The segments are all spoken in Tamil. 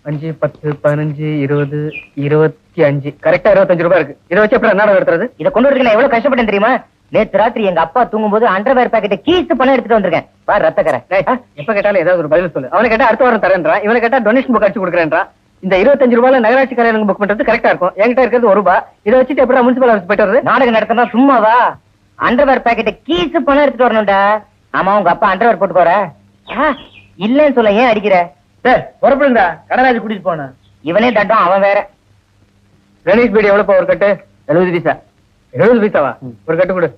5 10 15 20 25 கரெக்டா 25 ரூபாய் இருக்கு. இதை வச்சு அப்புறம் என்ன எடுத்துறது? இதை கொண்டு வரதுக்கு நான் எவ்வளவு கஷ்டப்பட்டேன் தெரியுமா? நேத்து ராத்திரி எங்க அப்பா தூங்கும்போது அண்டர்வேர் பாக்கெட்டை கீச்சு பணம் எடுத்துட்டு வந்திருக்கேன். பாரு ரத்தக்கரை. எப்ப கேட்டாலும் ஏதாவது ஒரு பதில் சொல்லு. அவனை கேட்டா அடுத்த வாரம் தரேன்றான், இவனை கேட்டா டொனேஷன் புக் அடிச்சு கொடுக்குறேன்றான். இந்த 25 ரூபாயில நகராட்சி கல்யாணம் புக் பண்றது கரெக்டா இருக்கும். என்கிட்ட இருக்கிறது 1 ரூபாய். இதை வச்சுட்டு எப்படா முனிசிபல் ஆஃபீஸ் போயிட்டு வருது? நாடகம் நடத்தினா சும்மாவா? அண்டர்வேர் பாக்கெட்டை கீச்சு பணம் எடுத்துட்டு வரணும்டா. ஆமா, உங்க அப்பா அண்டர்வேர் போட்டு போற இல்லன்னு சொல்ல, ஏன் அடிக்கிற? புறப்படுங்கடா, கடராஜ் கூட்டிட்டு போன. இவனே தட்டம், அவன் வேற. கணேஷ் பீடி எவ்வளவு ஒரு கட்டு? 70 பைசா. 70 பைசாவா? ஒரு கட்டு கொடு.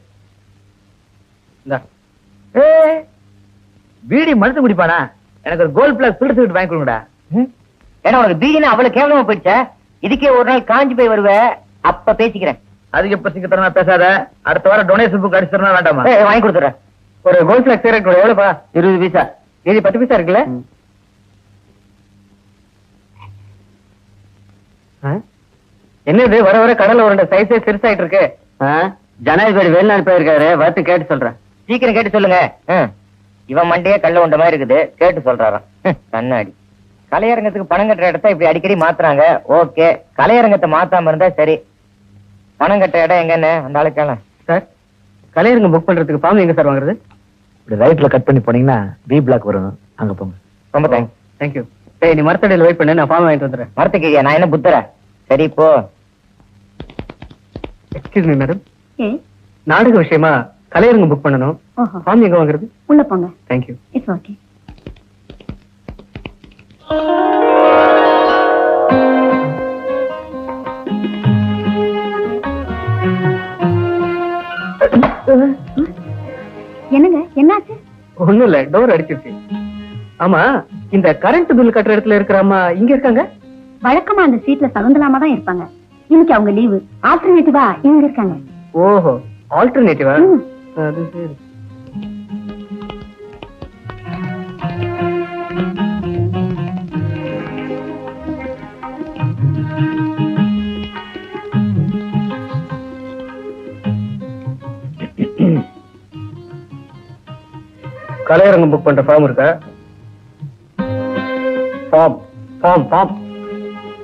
பீடி மனசு குடிப்பானா? எனக்கு ஒரு கோல்ட் பிளஸ் பில்டர் சீட் வாங்கி கொடுங்கடா. ஏன்னா உனக்கு பீடினா அவ்வளவு கேவலமா போயிடுச்சா? இதுக்கே ஒரு நாள் காஞ்சி போய் வருவ, அப்ப பேசிக்கிறேன். அதுக்கு எப்ப சிங்கத்தனமா பேசாத. அடுத்த வாரம் டொனேஷன் புக் அடிச்சு தரணும் வேண்டாமா? வாங்கி கொடுத்துறேன். ஒரு கோல்ட் பிளஸ் சிகரெட் எவ்வளவுப்பா? 20 பைசா. மீதி 10 பைசா இருக்குல்ல? என்னது வர வர கடலை உருண்டை சைஸே சிறுசாயிட்டு இருக்கு. ஜனாதிபதி வெளிநாடு போயிருக்காரு, பார்த்து கேட்டு சொல்றேன். சீக்கிரம் கேட்டு சொல்லுங்க. இவன் மண்டையே கல்ல உண்ட மாதிரி இருக்குது, கேட்டு சொல்றாராம். கண்ணாடி கலையரங்கத்துக்கு பணம் கட்டுற இடத்த இப்படி அடிக்கடி மாத்துறாங்க. ஓகே, கலையரங்கத்தை மாத்தாம இருந்தா சரி. பணம் கட்டுற இடம் எங்கன்னு அந்த ஆளுக்கெல்லாம். சார், கலையரங்கம் புக் பண்றதுக்கு ஃபார்ம் எங்க சார் வாங்குறது? இப்படி ரைட்ல கட் பண்ணி போனீங்கன்னா பி பிளாக் வரும், அங்க போங்க. ரொம்ப தேங்க்ஸ். தேங்க்யூ. டேய், நீ மரத்தடியில் வெயிட் பண்ணு, நான் ஃபார்ம் வாங்கிட்டு வந்துடுறேன். மரத்துக்கு நான் என்ன புத்தர? சரி போ. எக்ஸ்கியூஸ் மீ மேடம், நாடக விஷயமா கலையரங்கம் புக் பண்ணணும். ஃபார்ம் எங்க வாங்குறது? உள்ள போங்க. தேங்க்யூ. It's okay. என்னங்க, என்னாச்சு? ஒண்ணும் இல்ல, டோர் அடிச்சிருச்சு. ஆமா, இந்த கரண்ட் பில் கட்டுற இடத்துல இருக்கிற அம்மா இங்க இருக்காங்க? வழக்கமா அந்த சீட்ல சகுந்தலாமா தான் இருப்பாங்க. இன்னைக்கு அவங்க லீவு. ஆல்டர்னேட்டிவா இவங்க இருக்காங்க. ஓஹோ, ஆல்டர்னேட்டிவா? அது சரி. கலையரங்கம் புக் பண்ற ஃபார்ம் இருக்கா? ஃபார்ம் ஃபார்ம் ஃபார்ம்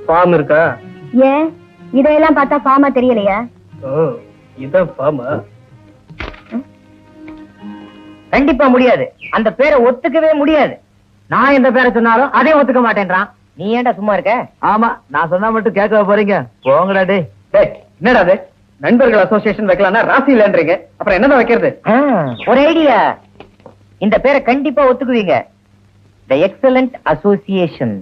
ஃபார்ம் இருக்கா? ஏன் இதையெல்லாம் பார்த்தா ஃபார்மா தெரியலையா? ஓ, இதான் ஃபார்மா? கண்டிப்பா முடியாது. அந்த பேரை ஒத்துக்கவே முடியாது. நான் எந்த பேரை சொன்னாலும் அதே ஒத்துக்க மாட்டேன்றான். நீ ஏன்டா சும்மா இருக்க? ஆமா, நான் சொன்னா மட்டும் கேட்க போறீங்க? போங்கடா டே. டேய், என்னடா அது? நண்பர்கள் அசோசியேஷன் வைக்கலாம்னா ராசி இல்லன்றீங்க, அப்புறம் என்னதான் வைக்கிறது? ஒரு ஐடியா. இந்த பேரை கண்டிப்பா ஒத்துக்குவீங்க. தி எக்ஸலண்ட் அசோசியேஷன்.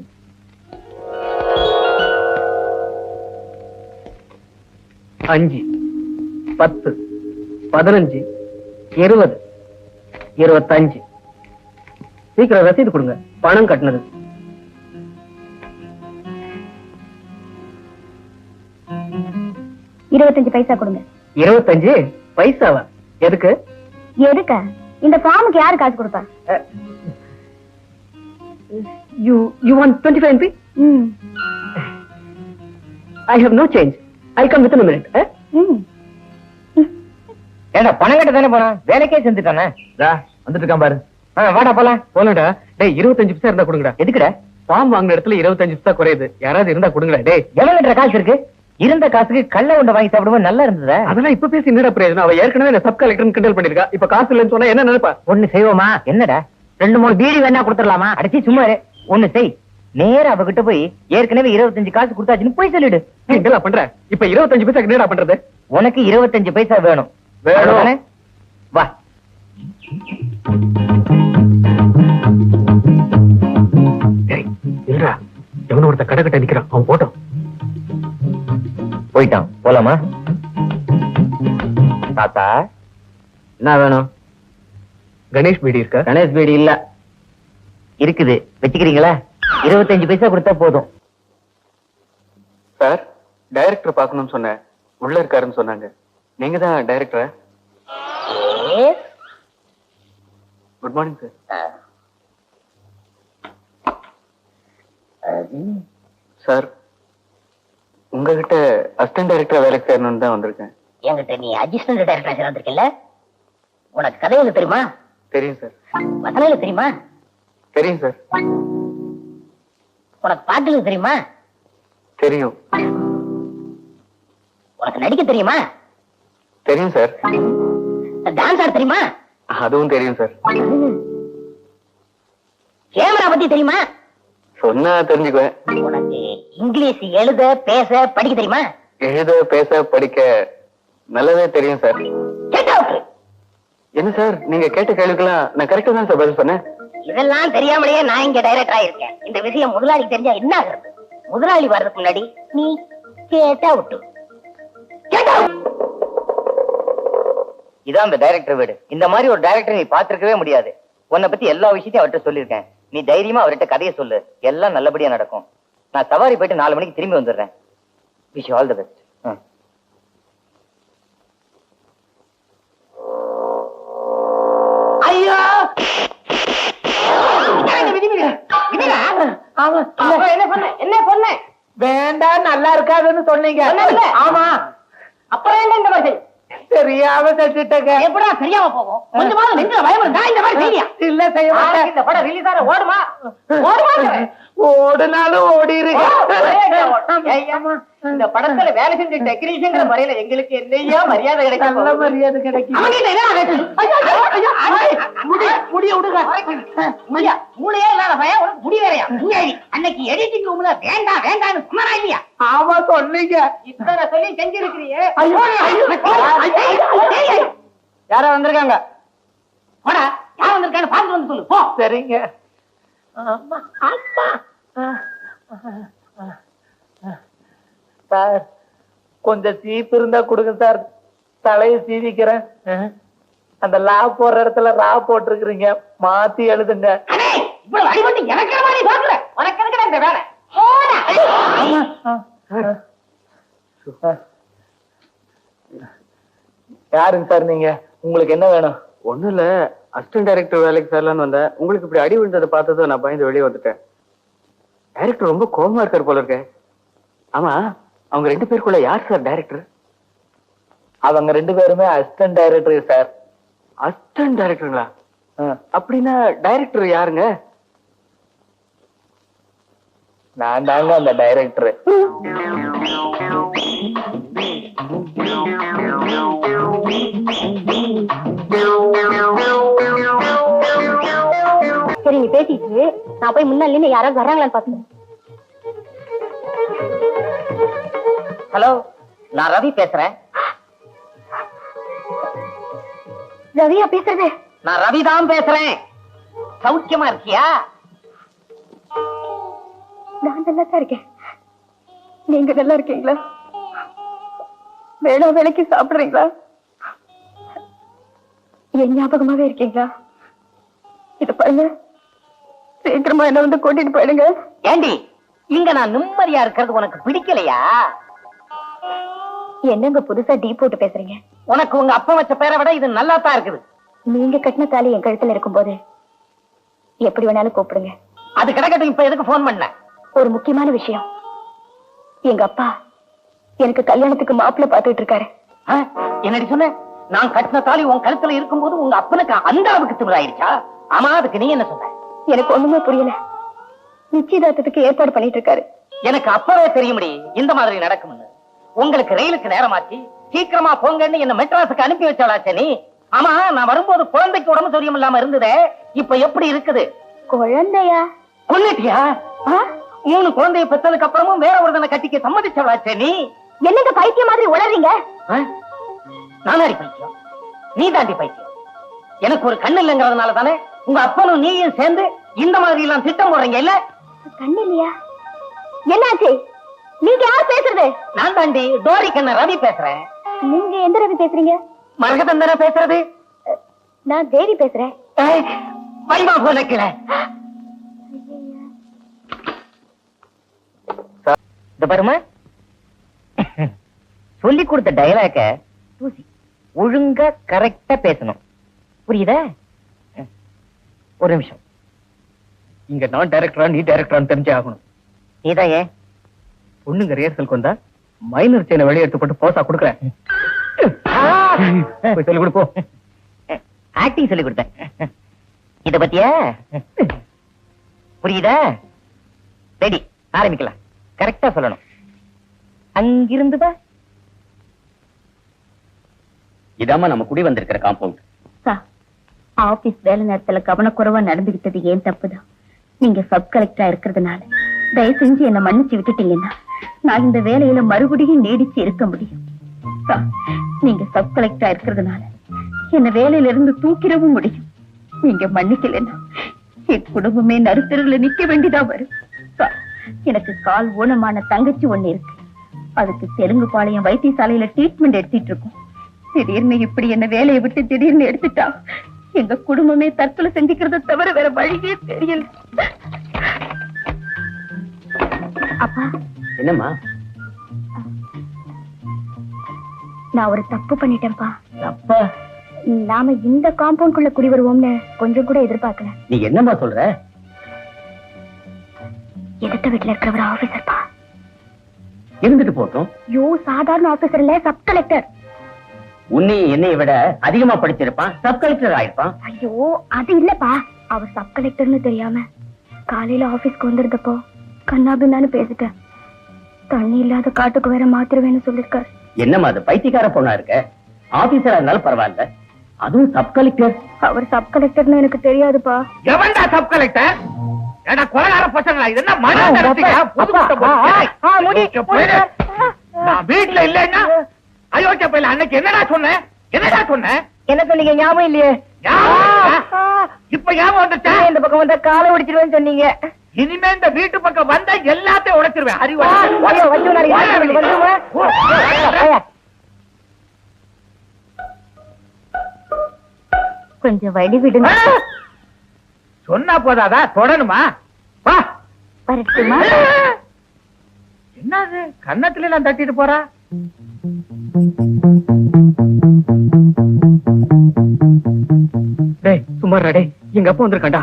அஞ்சு 10 15 20 25. சீக்கிரம் ரசீது கொடுங்க, பணம் கட்டினது. $25 பைசா கொடுங்க. 25 பைசாவா? எதுக்கு? எதுக்கா? இந்த ஃபார்முக்கு யாரு காசு கொடுப்பா? You want 25 NP? I have no change. I come within a minute. ஏண்டா பணம் கட்ட தானே போனா, வேலைக்கே செஞ்சுட்டானே. வந்துட்டு இருக்கான் பாரு. வாடா போலாம். போலடா. டேய், 25 பைசா இருந்தா கொடுங்கடா. எதுக்குடா? ஃபார்ம் வாங்கின இடத்துல 25 பைசா குறையுது. யாராவது இருந்தா கொடுங்கடா. டேய், எவ்வளவுன்ற காசு இருக்கு? இருந்த காசுக்கு கள்ள உண்டை வாங்கி சாப்பிடும்போது நல்லா இருந்ததா? அதெல்லாம் இப்ப பேசி என்னடா பிரயோஜனம்? அவ ஏற்கனவே என்ன சப் கலெக்டர் கிண்டல் பண்ணிருக்கா. இப்ப காசு இல்லைன்னு சொன்னா என்ன நினைப்பா? ஒண்ணு செய்வோமா? என்னடா 2-3 பீடி வேணா கொடுத்துடலாமா? அடிச்சு சும்மா ஒண்ணு செய். நேரா அவகிட்ட போய் ஏற்கனவே 25 காசு கொடுத்தாச்சுன்னு போய் சொல்லிடு. என்னடா பண்ற? இப்ப 25 பைசா என்னடா பண்றது? உனக்கு 25 பைசா வேணும். வேணும். வா. இல்லடா, எவனோ ஒருத்த கடை கட்ட நிக்கிறான். அவன் போட்டோம். போயிட்டான். போலாமா? தாத்தா, என்ன வேணும்? கணேஷ் பீடி இருக்கா? கணேஷ் பீடி இல்ல. இருக்குது, வச்சுக்கிறீங்களா? 25 பைசா கொடுத்தா போதும். சார், டைரக்டர் பார்க்கணும்னு சொன்னேன். உள்ள இருக்காருன்னு சொன்னாங்க. நீங்க தான் டைரக்டரா? Good morning sir. சார், உங்ககிட்ட அசிஸ்டன்ட் டைரக்டரா வேலைக்கு சேரணும்னு தான் வந்திருக்கேன். என்கிட்ட நீ அசிஸ்டன்ட் டைரக்டரா சேர்ந்திருக்கல? உனக்கு கதை எழுத தெரியுமா? தெரியும் சார். வசனம் எழுத தெரியுமா? தெரியும் சார். உனக்கு பாட்டு தெரியுமா? தெரியும். உனக்கு நடிக்க தெரியுமா? தெரியும் சார். டான்ஸ் ஆட தெரியுமா? அதுவும் தெரியும் சார். கேமரா பத்தி தெரியுமா? சொன்னா தெரிஞ்சுக்குவேன். உனக்கு இங்கிலீஷ் எழுத பேச படிக்க தெரியுமா? எழுத பேச படிக்க நல்லாவே தெரியும் சார். Get out. என்ன சார் நீங்க கேட்ட கேள்விக்கெல்லாம் நான் கரெக்டா தான் சார் பதில் சொன்னேன். இதெல்லாம் தெரியாமலேயே நான் இங்க டைரக்டரா இருக்கேன். இந்த விஷயம் முதலாளிக்கு தெரிஞ்சா என்ன ஆகுறது? முதலாளி வர்றதுக்கு முன்னாடி நீ கேட்டா விட்டு. இதான் அந்த டைரக்டர் வீடு. இந்த மாதிரி ஒரு டைரக்டர் நீ பாத்துருக்கவே முடியாது. உன்னை பத்தி எல்லா விஷயத்தையும் அவர்கிட்ட சொல்லியிருக்கேன். நீ தைரியமா அவர்கிட்ட கதையை சொல்லு, எல்லாம் நல்லபடியா நடக்கும். நான் சவாரி போயிட்டு 4 மணிக்கு திரும்பி வந்துடுறேன். Wish all the best. ஐயோ என்ன பண்ண வேண்டாம், நல்லா இருக்காதுன்னு சொன்னீங்க. ஆமா, அப்புறம் என்ன இந்த மாதிரி தெரியாம செஞ்சுட்டேங்க. எப்படா தெரியாம போகும்? கொஞ்சமாவது நெஞ்சில பயம் இருந்தா இந்த மாதிரி செய்யா? இல்ல, செய்ய மாட்டேன். இந்த படம் ரிலீஸ் ஆற ஓடுமா? ஓடுனாலும் ஓடிருங்க. இந்த படத்துல வேலை செஞ்ச டெக்னீஷியன்ங்கிற முறையில எங்களுக்கு என்னையா மரியாதை கிடைக்கும்? நல்ல மரியாதை கிடைக்கும். முடிய விடுங்க. மூளையே இல்லாத பையன் உனக்கு முடி வேறையா? அன்னைக்கு எடிட்டிங் ரூம்ல வேண்டாம் வேண்டாம்னு சொன்னா இல்லையா? ஆமா சொன்னீங்க. இத்தனை சொல்லி செஞ்சிருக்கிறியே. யாரா வந்திருக்காங்க? போடா, யார் வந்திருக்கான்னு பார்த்து வந்து சொல்லு போ. சரிங்க. சார், கொஞ்சம் சீப்பு இருந்தா கொடுங்க சார். தலையை சீவிக்கிறேன். அந்த லா போடுற இடத்துல ரா போட்டிருக்கிறீங்க, மாத்தி எழுதுங்க. இவ்வளவு அடிபட்டு எனக்கு மாதிரி பாக்குற உனக்கு இருக்கிற இந்த வேலை. யாருங்க சார் நீங்க? உங்களுக்கு என்ன வேணும்? ஒண்ணும் இல்ல, அசிஸ்டன்ட் டைரக்டர் வேலைக்கு சேரலான்னு வந்தேன். உங்களுக்கு இப்படி அடி விழுந்ததை பார்த்ததும் நான் பயந்து வெளியே வந்துட்டேன். டைரக்டர் ரொம்ப கோபமா இருக்காரு போல இருக்க. ஆமா, அவங்க 2 பேருக்குள்ள யார் சார் டைரக்டர்? அவங்க 2 பேருமே அசிஸ்டன்ட் டைரக்டர் சார். அசிஸ்டன்ட் டைரக்டருங்களா? அப்படின்னா டைரக்டர் யாருங்க? நான் தாங்க அந்த டைரக்டர். சரி, நீ பேசிட்டு நான் போய் முன்னாடி யாராவது வர்றாங்களான்னு பாத்துக்கிறேன். ஹலோ, நான் ரவி பேசுறேன். ரவியா பேசுறது? நான் ரவி தான் பேசுறேன். சௌக்கியமா இருக்கியா? நான் நல்லா தான் இருக்கேன். நீங்க நல்லா இருக்கீங்களா? வேளா வேலைக்கு சாப்பிடுறீங்களா? என் ஞாபகமாவே இருக்கீங்களா? இத பாருங்க, சீக்கிரமா என்ன வந்து கூட்டிட்டு போயிடுங்க. ஏண்டி, இங்க நான் நிம்மதியா இருக்கிறது உனக்கு பிடிக்கலையா? என்னங்க புதுசா டீ போட்டு பேசுறீங்க? உனக்கு உங்க அப்பா வச்ச பேரை விட இது நல்லா தான் இருக்குது. நீங்க கட்டின தாலி என் கழுத்துல இருக்கும்போது எப்படி வேணாலும் கூப்பிடுங்க. அது கிடக்கட்டும், இப்ப எதுக்கு போன் பண்ண? ஒரு முக்கியமான விஷயம். எங்க அப்பா எனக்கு கல்யாணத்துக்கு மாப்பிள்ளை பாத்துட்டு இருக்காரு. என்னடி சொன்ன? நான் கட்டின தாலி உன் கழுத்துல இருக்கும்போது உங்க அப்பனுக்கு அந்த அளவுக்கு திமிராயிருச்சா? ஆமா, அதுக்கு நீ என்ன சொன்ன? எனக்கு ஒண்ணுமே புரியல. நிச்சயதார்த்தத்துக்கு ஏற்பாடு பண்ணிட்டு இருக்காரு. எனக்கு அப்பவே தெரியும்படி இந்த மாதிரி நடக்கும்னு. உங்களுக்கு ரயிலுக்கு நேரமாச்சு, சீக்கிரமா போங்கன்னு என்ன மெட்ராஸுக்கு அனுப்பி வச்சாளாச்சே நீ. ஆமா, நான் வரும்போது குழந்தைக்கு உடம்பு சரியும் இல்லாம இருந்ததே, இப்ப எப்படி இருக்குது? குழந்தையா? கொன்னுட்டியா? 3 குழந்தைய பெற்றதுக்கு அப்புறமும் வேற ஒருத்தனை கட்டிக்க சம்மதிச்சவளாச்சே நீ. என்னங்க பைத்தியம் மாதிரி உளறீங்க? நானாடி பைத்தியம்? நீ தாண்டி பைத்தியம். எனக்கு ஒரு கண்ணு இல்லைங்கிறதுனால தானே உங்க அப்பனும் நீயும் சேர்ந்து இந்த மாதிரி எல்லாம் திட்டம் போடுறீங்க இல்ல? கண்ணு இல்லையா? என்னாச்சு? நீங்க யார் பேசுறது? நான் தாண்டி டோரி கண்ண ரவி பேசுறேன். நீங்க எந்த ரவி பேசுறீங்க? மரகதந்தன பேசுறது. நான் தேவி பேசுறேன். வைமா போனக்கில இந்த பாருமா, சொல்லி கொடுத்த டயலாக ஒழுங்கா கரெக்டா பேசணும், புரியுதா? ஒரு நிமிஷம். இங்க நான் டைரக்டரா நீ டைரக்டரான்னு தெரிஞ்சே ஆகணும். நீதான் ஏன் பொண்ணுங்க ரிஹர்சலுக்கு வந்தா மைனர் செயினை வெளியே எடுத்து போட்டு போசா கொடுக்குறேன். போய் சொல்லி கொடுப்போம். ஆக்டிங் சொல்லி கொடுத்தேன். இத பத்தியா? புரியுதா? ரெடி, ஆரம்பிக்கலாம். கரெக்டா சொல்லணும். அங்கிருந்து பா. இதாம்மா நம்ம குடி வந்திருக்கிற காம்பவுண்ட். ஆபீஸ் வேலை நேரத்துல கவனக்குறைவா நடந்துகிட்டது ஏன் தப்புதான். நீங்க சப் கலெக்டரா இருக்கிறதுனால தயவு செஞ்சு என்ன மன்னிச்சு விட்டுட்டீங்கன்னா நான் இந்த வேலையில மறுபடியும் நீடிச்சு இருக்க முடியும். நீங்க சப் கலெக்டரா இருக்கிறதுனால என்ன வேலையில இருந்து தூக்கிடவும் முடியும். நீங்க மன்னிக்கலன்னா என் குடும்பமே நடுத்தருல நிக்க வேண்டியதா வரும். எனக்கு கால் ஊனமான தங்கச்சி ஒண்ணு இருக்கு. அதுக்கு தெலுங்கு பாளையம் வைத்தியசாலையில ட்ரீட்மெண்ட் எடுத்துட்டு இருக்கோம். திடீர்னு இப்படி என்ன வேலையை விட்டு திடீர்னு எடுத்துட்டா எங்க குடும்பமே தற்கொலை செஞ்சுக்கிறத தவிர வேற வழியே தெரியல. அப்பா. என்னம்மா? நான் ஒரு தப்பு பண்ணிட்டேன்ப்பா. அப்பா, நாம இந்த காம்பவுண்ட்குள்ள குடி வருவோம்னு கொஞ்சம் கூட எதிர்பார்க்கல. நீ என்னம்மா சொல்ற? எதிர்த்த வீட்டுல இருக்கிறவர் ஆபீசர்ப்பா. இருந்துட்டு போட்டோம். சாதாரண ஆபீசர் இல்ல, சப் கலெக்டர். உன்னையும் என்னைய விட அதிகமா படிச்சிருப்பான், சப் கலெக்டர் ஆயிருப்பான். ஐயோ, அது இல்லப்பா. அவர் சப் கலெக்டர்னு தெரியாம காலையில ஆபீஸ்க்கு வந்திருந்தப்போ கண்ணாபின்னான்னு பேசிட்டேன். தண்ணி இல்லாத காட்டுக்கு வேற மாத்திருவேன்னு சொல்லிருக்காரு. என்னம்மா அது பைத்தியக்கார பொண்ணா இருக்க? ஆபீசரா இருந்தாலும் பரவாயில்ல, அதுவும் சப் கலெக்டர். அவர் சப் கலெக்டர்னு எனக்கு தெரியாதுப்பா. எவன்டா சப் கலெக்டர்? ஏடா கொலைகார பசங்களா, இது என்ன மன நடத்தியா? நான் வீட்டுல இல்லைன்னா அயோக்கிய பையல அன்னைக்கு என்னடா சொன்னேன்? என்னடா சொன்னேன்? என்ன சொன்னீங்க? ஞாபகம் இல்லையே. இப்ப ஞாபகம் வந்துச்சா? இந்த பக்கம் வந்தா காலை ஒடிச்சிருவேன்னு சொன்னீங்க. இனிமே இந்த வீட்டு பக்கம் வந்தா எல்லாத்தையும் உடைச்சிருவேன். கொஞ்சம் வழி விடுங்க. சொன்னா போதாதா? தொடணுமா? வா. வரட்டுமா? என்னது கன்னத்துல எல்லாம் தட்டிட்டு போறா? டேய் சும்மா டேய், எங்க அப்பா வந்திருக்காண்டா.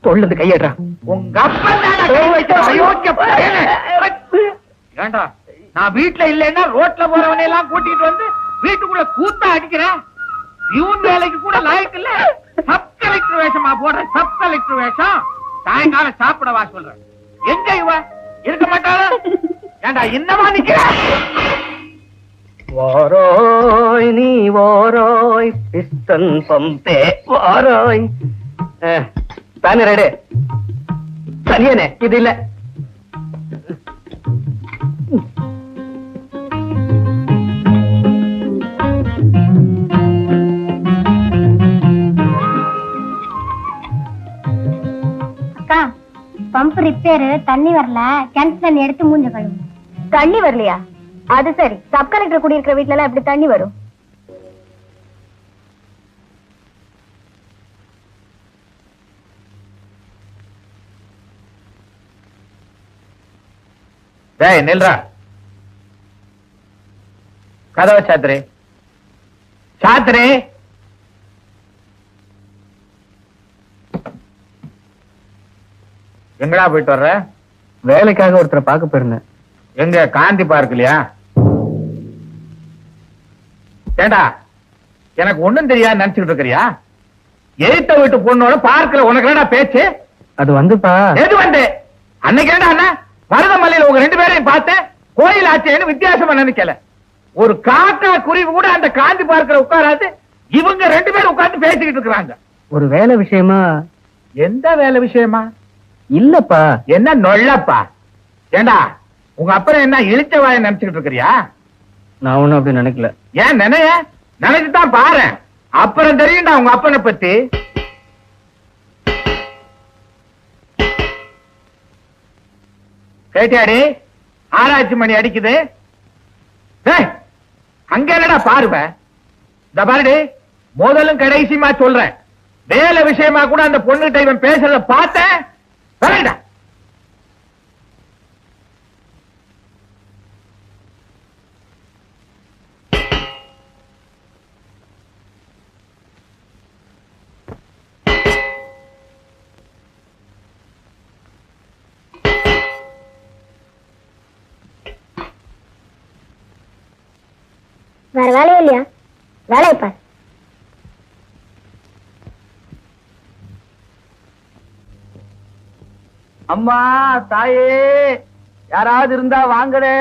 தோல்ல இருந்து கையேடுறா. உங்க அப்பா ஏண்டா நான் வீட்டுல இல்லைன்னா ரோட்ல போறவனை எல்லாம் கூட்டிட்டு வந்து வீட்டுக்குள்ள கூத்தா அடிக்கிறேன். இவன் வேலைக்கு கூட லாய்க்கு இல்ல. சப் கலெக்டர் வேஷமா போடுற? சப் கலெக்டர் வேஷம் சாயங்காலம் சாப்பிட வா சொல்றேன். எங்க இவ இருக்க மாட்டாளா? ஏண்டா இன்னமா நிக்கிற? வாராய் நீ வாராய் பிஸ்டன் பம்பே வாராய். தானே ரெடி? சரியானே? இது இல்ல. அக்கா, பம்ப் ரிப்பேர், தண்ணி வரல. கிணத்து தண்ணி எடுத்து மூஞ்ச கழுவு. தண்ணி வரலையா? அது சரி, சப் கலெக்டர் குடியிருக்கிற வீட்டுல எல்லாம் எப்படி தண்ணி வரும்? டேய் நில்றா. கதவை சாத்திரே. சாத்திரே. எங்கடா போயிட்டு வர்ற? வேலைக்காக ஒருத்தரை பார்க்க போயிருந்தேன். எங்க காந்தி பார்க் இல்லையா? ஏண்டா எனக்கு ஒண்ணும் தெரியாது நினைச்சுட்டு இருக்கிறியா? எய்த்த வீட்டு பொண்ணோட பார்க்கல உனக்கு என்னடா பேச்சு? அது வந்துப்பா. எது வந்து அன்னைக்கு ஏண்டா அண்ணா மருதமல்லியில உங்க ரெண்டு பேரையும் பார்த்தேன். கோயில் ஆச்சேன்னு வித்தியாசமா நினைக்கல. ஒரு காக்கா குருவி கூட அந்த காந்தி பார்க்கல உட்காராது. இவங்க ரெண்டு பேரும் உட்கார்ந்து பேசிக்கிட்டு இருக்கிறாங்க. ஒரு வேலை விஷயமா. எந்த வேலை விஷயமா? இல்லப்பா. என்ன நொல்லப்பா? ஏண்டா உங்க அப்புறம் என்ன இழிச்ச வாய நினைச்சுக்கிட்டு இருக்கிறியா? நான் ஒண்ணும் அப்படி நினைக்கல. ஏன் நினைச்சுதான் பாரு, அப்புறம் தெரியும்டா உங்க அப்பனை பத்தி. கேட்டியாடி? ஆராய்ச்சி மணி அடிக்குது. அங்க என்னடா பாருவ? இந்த பாருடி, முதலும் கடைசியுமா சொல்றேன், வேலை விஷயமா கூட அந்த பொண்ணுகிட்ட இவன் பேசுறத பார்த்தேன். வரேன்டா. வேற வேலையே இல்லையா? வேலையை பாரு. அம்மா தாயே யாராவது இருந்தா வாங்கடே.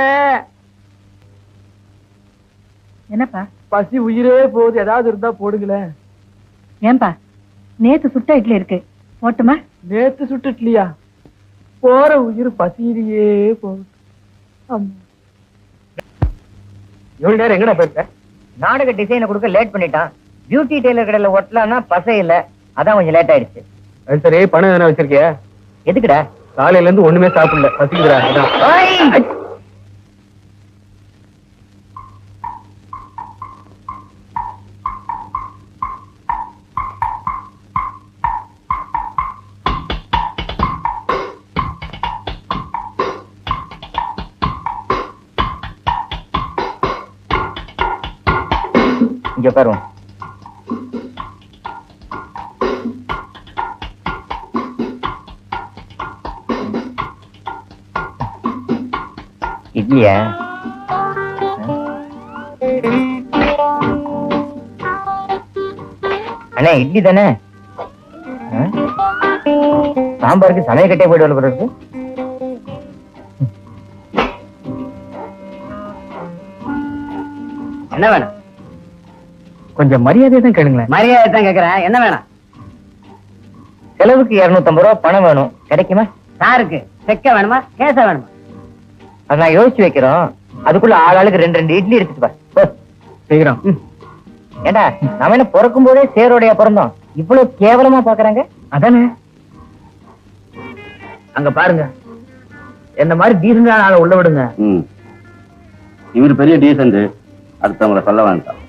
என்னப்பா? பசி உயிரே போகுது, ஏதாவது இருந்தா போடுங்களேன். ஏன்பா? நேத்து சுட்ட இட்லி இருக்கு, போட்டுமா? நேத்து சுட்டு இட்லியா? போற உயிர் பசியிலேயே போகுது. இவ்வளவு நேரம் எங்கடா போயிருக்க? நாடக டிசைனை கொடுக்க லேட் பண்ணிட்டான். பியூட்டி டெய்லர் கடையில ஒட்டலாம்னா பசை இல்ல, அதான் கொஞ்சம் லேட் ஆயிடுச்சு. அது சரி, பணம் எதனா வச்சிருக்கியா? எதுக்குடா? காலையில இருந்து ஒண்ணுமே சாப்பிடல, பசிக்குதுடா. அதான். இங்க பாருவோம். இட்லியா? அண்ணா இட்லி தானே? சாம்பாருக்கு சமையல் கட்டே போயிட்டு வரப்படுறது. என்ன வேணும்? கொஞ்சம் மரியாதை தான் கேளுங்களேன். மரியாதை தான் கேக்குறேன். என்ன வேணும்? செலவுக்கு 250 ரூபாய் பணம் வேணும், கிடைக்குமா? சாருக்கு செக்க வேணுமா, கேச வேணுமா? அது நான் யோசிச்சு வைக்கிறோம். அதுக்குள்ள ஆளாளுக்கு 2 இட்லி எடுத்துட்டு வா. சீக்கிரம். ஏண்டா நாம என்ன பிறக்கும் போதே சேரோடைய பிறந்தோம், இவ்வளவு கேவலமா பாக்குறாங்க? அதானே. அங்க பாருங்க, என்ன மாதிரி டீசென்டான ஆளை உள்ள விடுங்க. இவர் பெரிய டீசென்ட், அடுத்தவங்களை சொல்ல வேண்டாம்.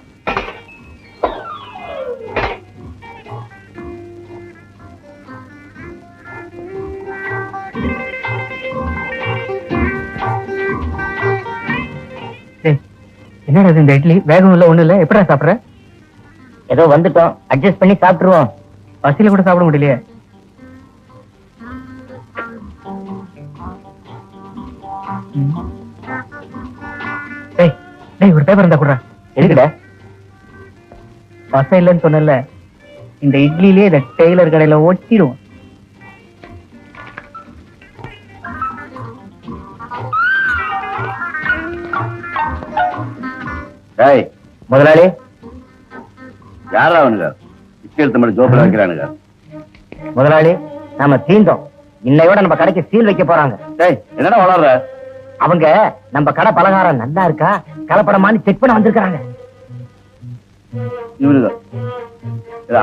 என்னடா இது, இந்த இட்லி வேகம் இல்ல, ஒண்ணு இல்ல, எப்படா சாப்பிடுற? ஏதோ வந்துட்டோம், அட்ஜஸ்ட் பண்ணி சாப்பிட்டுருவோம். பசியில கூட சாப்பிட முடியலையே. ஒரு பேப்பர் இருந்தா கூட. எதுக்குடா? பசை இல்லைன்னு சொன்னல, இந்த இட்லிலேயே இந்த டெய்லர் கடையில ஒட்டிடுவோம். டேய் முதலாளி, யாரா அவனுங்க இட்லி எடுத்த மாதிரி ஜோப்பில் வைக்கிறானுங்க? முதலாளி நாம தீந்தோம். இன்னையோட நம்ம கடைக்கு சீல் வைக்க போறாங்க. டேய் என்னடா வளர்ற? அவங்க நம்ம கடை பலகாரம் நல்லா இருக்கா கலப்படமான்னு செக் பண்ண வந்திருக்காங்க. இவனுங்க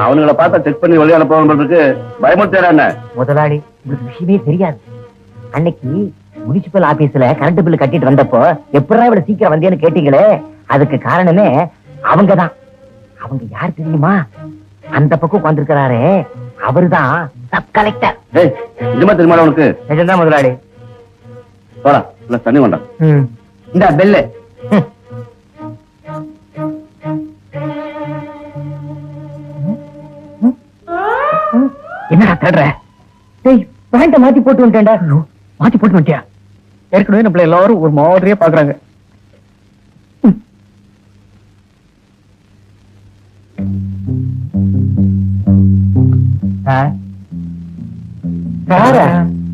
அவனுங்களை பார்த்தா செக் பண்ணி வெளியே அனுப்புறதுக்கு பயமுறுத்தா என்ன? முதலாளி உங்களுக்கு விஷயமே தெரியாது. அன்னைக்கு முனிசிபல் ஆபீஸ்ல கரண்ட் பில் கட்டிட்டு வந்தப்போ எப்படா இவ்வளவு சீக்கிரம் வந்தேன்னு கேட்டீங்களே, அதுக்கு காரணமே அவங்கதான். அவங்க யார் தெரியுமா? அந்த பக்கம் வந்திருக்கிறாரே, அவருதான் சப் கலெக்டர். டேய் நிஜமா தெரியுமா உனக்கு? நிஜம்தான் முதலாளி. போடா இல்ல தண்ணி வேண்டாம். இந்த பெல்லு. என்னடா தேடுற? டேய் பேண்ட மாத்தி போட்டு வந்துட்டேன்டா. மாத்தி போட்டு வந்துட்டியா? ஏற்கனவே நம்மள எல்லாரும் ஒரு மாதிரியே பாக்குறாங்க.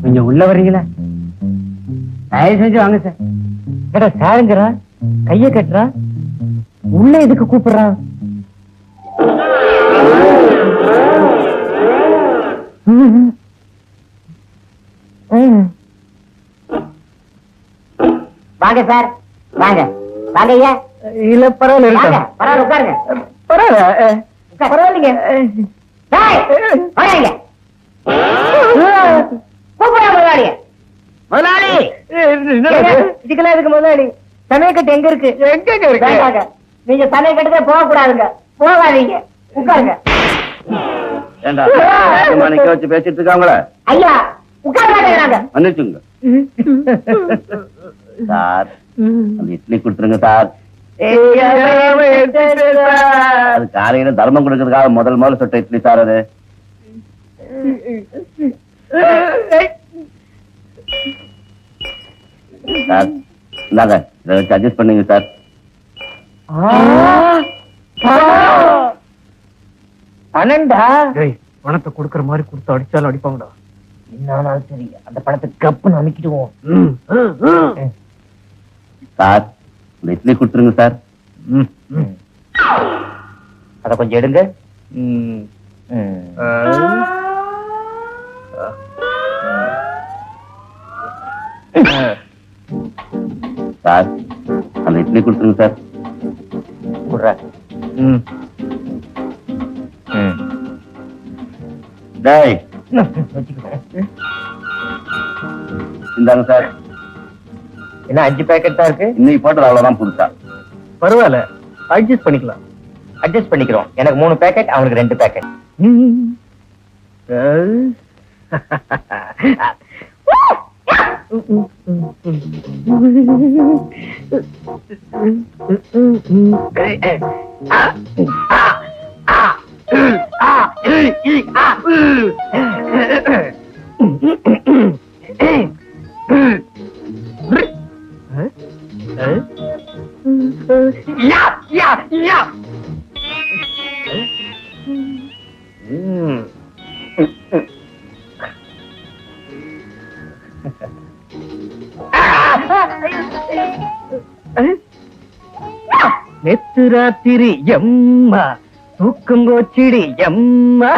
கொஞ்சம் உள்ள வர்றீங்களா? தயவு செஞ்சு வாங்க சார். ஏடா சாருங்கிறா, கைய கட்டுறா, உள்ள எதுக்கு கூப்பிடுறான்? வாங்க சார், வாங்க வாங்க ஐயா. இல்ல பரவாயில்ல, வாங்க, பரவாயில்ல உட்காருங்க. பரவாயில்ல, பரவாயில்லைங்க. டேய், வாங்க. கூப்பிடா முதலாளி. முதலாளி இதுக்கெல்லாம் இருக்கு முதலாளி. சமயக்கட்டு எங்க இருக்கு? எங்க இருக்கு? வேண்டாங்க. நீங்க சமயக்கட்டுக்கே போக கூடாதுங்க, போகாதீங்க, உட்காருங்க. ஏண்டா நிக்க வச்சு பேசிட்டு இருக்காங்களே? ஐயா உட்கார மாட்டேங்கிறாங்க. மன்னிச்சுங்க சார், அந்த இட்லி கொடுத்துருங்க சார். அது காலையில தர்மம் கொடுக்கறதுக்காக முதல்ல சுட்ட இட்லி சார். அது சார் இந்தாங்க, இதை வச்சு அட்ஜஸ்ட் பண்ணுங்க சார். பணண்டா? பணத்தை கொடுக்கற மாதிரி கொடுத்து அடிச்சாலும் அடிப்பாங்கடா. என்னாலும் சரி அந்த பணத்தை கப்புன்னு அமைக்கிடுவோம். சார் இந்த இட்லி கொடுத்துருங்க சார். அத கொஞ்சம் எடுங்க. சார் அந்த இட்லி கொடுத்துருங்க சார். குடுறா. டேய் இந்தாங்க சார். என்ன 5 பேக்கெட் தான் இருக்கு? இன்னைக்கு போட்டது அவ்வளவுதான் புதுசா. பரவாயில்ல, அட்ஜஸ்ட் பண்ணிக்கலாம். அட்ஜஸ்ட் பண்ணிக்கிறோம். எனக்கு 3 பேக்கெட், அவனுக்கு 2 பேக்கெட். நேத்து ராத்திரி எம்மா தூக்கம் போச்சிடி எம்மா.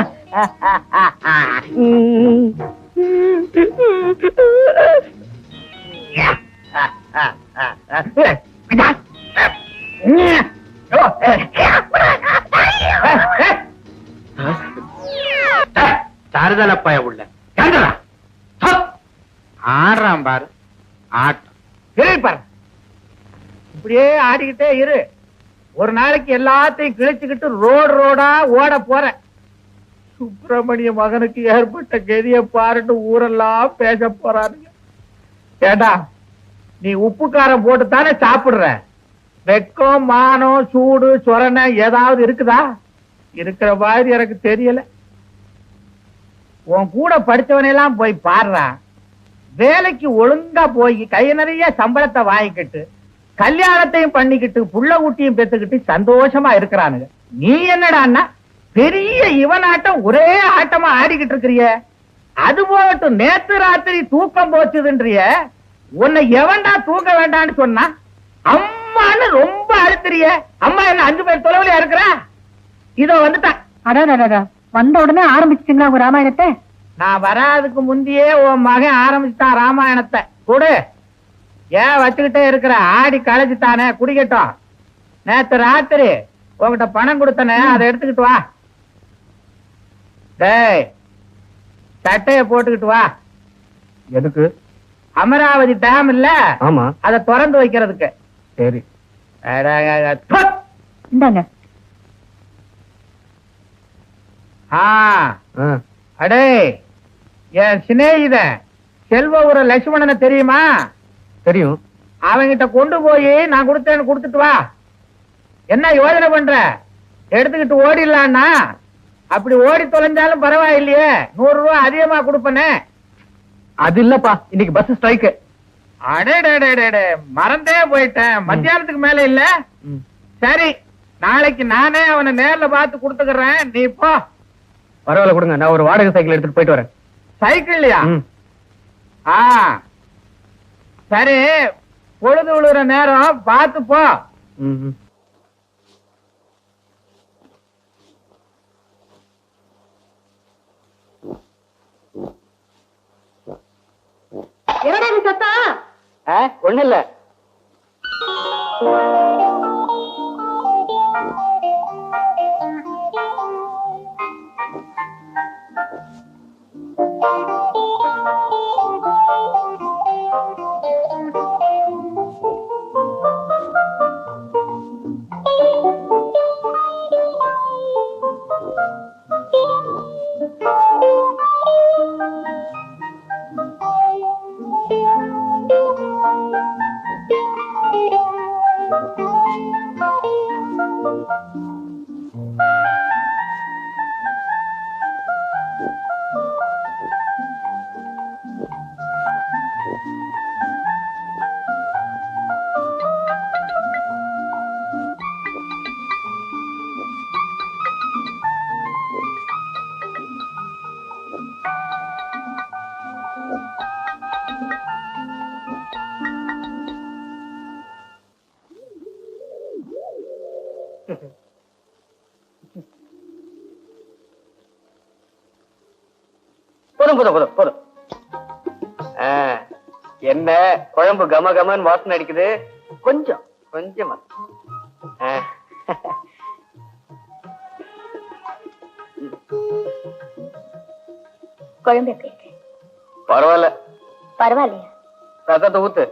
தருதலப்பாய உள்ள ஆடுறான் பாரு ஆட்டம். பாரு இப்படியே ஆடிக்கிட்டே இரு. ஒரு நாளைக்கு எல்லாத்தையும் கிழிச்சுக்கிட்டு ரோடு ரோடா ஓட போற. சுப்பிரமணிய மகனுக்கு ஏற்பட்ட கதிய பாருன்னு ஊரெல்லாம் பேச போறாருங்க. ஏண்டா நீ உப்பு காரம் போட்டு தானே சாப்பிடுற? வெக்கம் மானம் சூடு சொரணை ஏதாவது இருக்குதா? இருக்கிற மாதிரி எனக்கு தெரியல. உன் கூட படிச்சவனையெல்லாம் போய் பாடுறா. வேலைக்கு ஒழுங்கா போய் கை நிறைய சம்பளத்தை வாங்கிக்கிட்டு கல்யாணத்தையும் பண்ணிக்கிட்டு புள்ள ஊட்டியும் பெத்துக்கிட்டு சந்தோஷமா இருக்கிறானுங்க. நீ என்னடான்னா பெரிய இவனாட்டம் ஒரே ஆட்டமா ஆடிக்கிட்டு இருக்கிறிய. அது போகட்டும், நேத்து ராத்திரி தூக்கம் போச்சுதுன்றிய. உன்னை எவன்டா தூக்க வேண்டான்னு சொன்னா அம்மான்னு ரொம்ப அழுத்துறிய. அம்மா என்ன 5 பேர் தொலைவுல இருக்கிற? இதோ வந்துட்டான். அடாடா, வந்த உடனே ஆரம்பிச்சிட்டீங்களா உங்க ராமாயணத்தை? நான் வராதுக்கு முந்தையே உன் மகன் ஆரம்பிச்சுட்டான் ராமாயணத்தை. கொடு. ஏன் வச்சுக்கிட்டே இருக்கிற? ஆடி களைச்சுட்டானே, குடிக்கட்டும். நேத்து ராத்திரி உங்ககிட்ட பணம் கொடுத்தனே, அதை எடுத்துக்கிட்டு வா. டேய் சட்டைய போட்டுக்கிட்டு வா. எதுக்கு? அமராவதி டேம் இல்ல, ஆமா, அதை திறந்து வைக்கிறதுக்கு. சரி. இந்தாங்க. அடே என் சிநேகிதன் செல்வ லட்சுமணனை தெரியுமா? தெரியும். அவங்கிட்ட கொண்டு போய் நான் கொடுத்தேன்னு கொடுத்துட்டு வா. என்ன யோசனை பண்ற? எடுத்துக்கிட்டு ஓடிடலான்னா? அப்படி ஓடி தொலைஞ்சாலும் பரவாயில்லையே, 100 ரூபாய் அதிகமா கொடுப்பனே. அது இல்லப்பா, இன்னைக்கு பஸ் ஸ்ட்ரைக்கு. அடே மறந்தே போயிட்டேன். மத்தியானத்துக்கு மேல இல்ல. சரி, நாளைக்கு நானே அவனை நேர்ல பார்த்து கொடுத்துக்கிறேன். நீ போ. பரவாயில்ல, கொடுங்க. நான் ஒரு வாடகை சைக்கிள் எடுத்துட்டு போயிட்டு வரேன். சைக்கிள்லையா? சரி, பொழுது விழுற நேரம் பார்த்து போ. என்னடா இது சத்தம்? ஒண்ணு இல்ல. போதும் போதும் போதும் போதும். என்ன குழம்பு கம கமன்னு வாசனை அடிக்குது. கொஞ்சம் கொஞ்சமா. குழம்பு எப்படி இருக்கு? பரவாயில்ல. பரவாயில்லையா? ரசத்தை ஊத்து.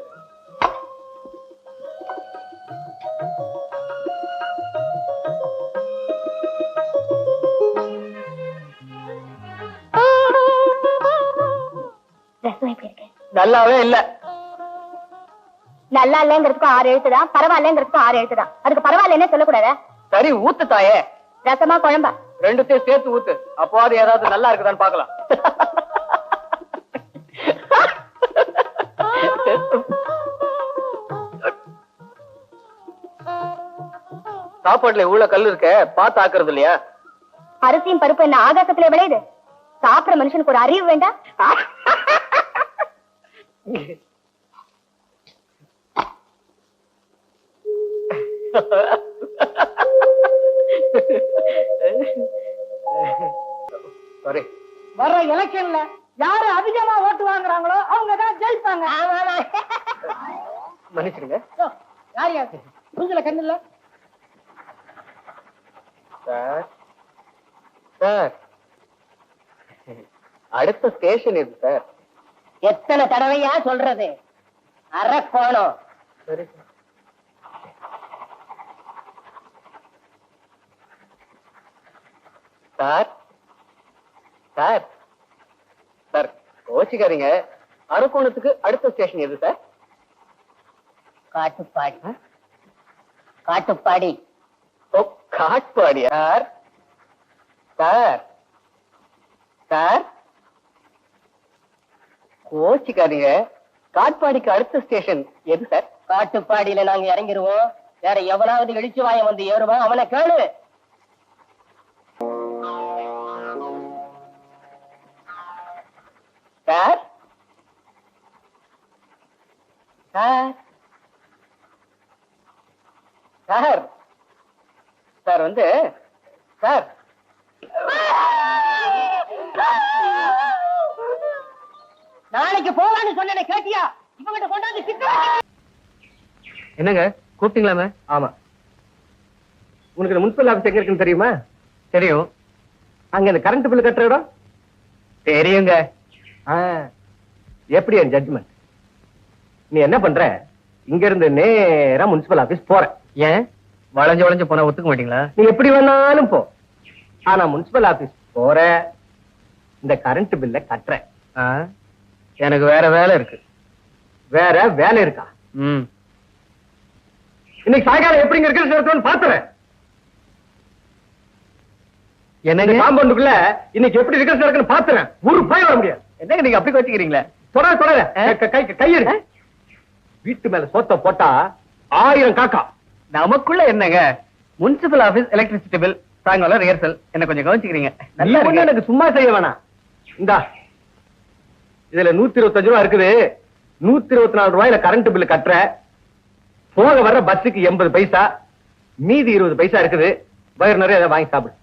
ரசம் எப்படி இருக்கு? நல்லாவே இல்ல. நல்லா இல்லைங்கிறதுக்கும் 6 எழுத்துதான், பரவாயில்லைங்கிறதுக்கும் 6 எழுத்துதான். அதுக்கு பரவாயில்லைன்னு சொல்லக்கூடாதா? சரி ஊத்து தாயே. ரசமா குழம்பா? ரெண்டுத்தையும் சேர்த்து ஊத்து. அப்போது ஏதாவது நல்லா இருக்குதான்னு பாக்கலாம். சாப்பாட்டுல இவ்வளவு கல் இருக்க பார்த்து ஆக்குறது இல்லையா? அரிசியும் பருப்பு என்ன ஆகாசத்துல விளையுது? சாப்பிடுற மனுஷனுக்கு ஒரு அறிவு வேண்டாம்? சாரி. வர்ற எலெக்ஷன்ல யாரு அதிகமா ஓட்டு வாங்குறாங்களோ அவங்க தான் ஜெயிப்பாங்க. மன்னிச்சிருங்க. யார் யாரு புரிஞ்சல கண்ணு இல்ல சார். சார் அடுத்த ஸ்டேஷன் எது சார்? எத்தனை தடவையா சொல்றது? அரக்கோணம். சரி சார். சார் சார் கோச்சிக்காதீங்க. அரக்கோணத்துக்கு அடுத்த ஸ்டேஷன் எது சார்? காட்டுப்பாடி. காட்டுப்பாடி. ஓ காட்பாடி. சார் சார் சார் கோச்சிக்காதீங்க. காட்பாடிக்கு அடுத்த ஸ்டேஷன் எது சார்? காட்டுப்பாடியில நாங்க இறங்கிருவோம். வேற எவனாவது இடிச்சு வாயம் வந்து ஏறுவான், அவனை கேளு. சார் சார் சார் சார் வந்து சார் நாளைக்கு போவான்னு சொன்ன கேட்டியா? இவங்கிட்ட கொண்டாந்து சிக்க. என்னங்க கூப்பிட்டீங்களாமே? ஆமா. உனக்கு இந்த முனிசிபல் ஆபீஸ் எங்க இருக்குன்னு தெரியுமா? தெரியும். அங்க இந்த கரண்ட் பில் கட்டுற இடம் தெரியுங்க. எப்படி என் ஜட்ஜ்மெண்ட்? நீ என்ன பண்ற? இங்க இருந்து நேரா முனிசிபல் ஆபீஸ் போற. ஏன் வளைஞ்சு வளைஞ்சு போனா ஒத்துக்க மாட்டீங்களா? நீ எப்படி வேணாலும் போ. ஆனா முனிசிபல் ஆபீஸ் போற, இந்த கரண்ட் பில்ல கட்டுற. எனக்கு வேற வேலை இருக்கு. வேற வேலை இருக்கா? இன்னைக்கு சாயங்காலம் எப்படிங்க இருக்கிறது பாத்துறேன். என்ன காம்பவுண்டுக்குள்ள இன்னைக்கு எப்படி இருக்கிறது இருக்குன்னு பாத்துறேன். ஒரு பயம் வர முடியாது. என்னங்க நீங்க அப்படி வச்சுக்கிறீங்களே? தொடர தொடர கையெடு. வீட்டு மேல சோத்த போட்டா 1000 காக்கா. நமக்குள்ள என்னங்க? முனிசிபல் ஆபீஸ் எலக்ட்ரிசிட்டி பில், சாயங்காலம் ரிஹர்சல். என்ன கொஞ்சம் கவனிச்சுக்கிறீங்க. நல்லா ஒண்ணு எனக்கு சும்மா செய்ய வேணாம். இந்தா இதுல 125 ரூபா இருக்குது. 124 ரூபாயில கரண்ட் பில் கட்டுற. போக வர்ற பஸ்ஸுக்கு 80 பைசா, மீதி 20 பைசா இருக்குது. வயிறு நிறைய அதை வாங்கி சாப்பிடு.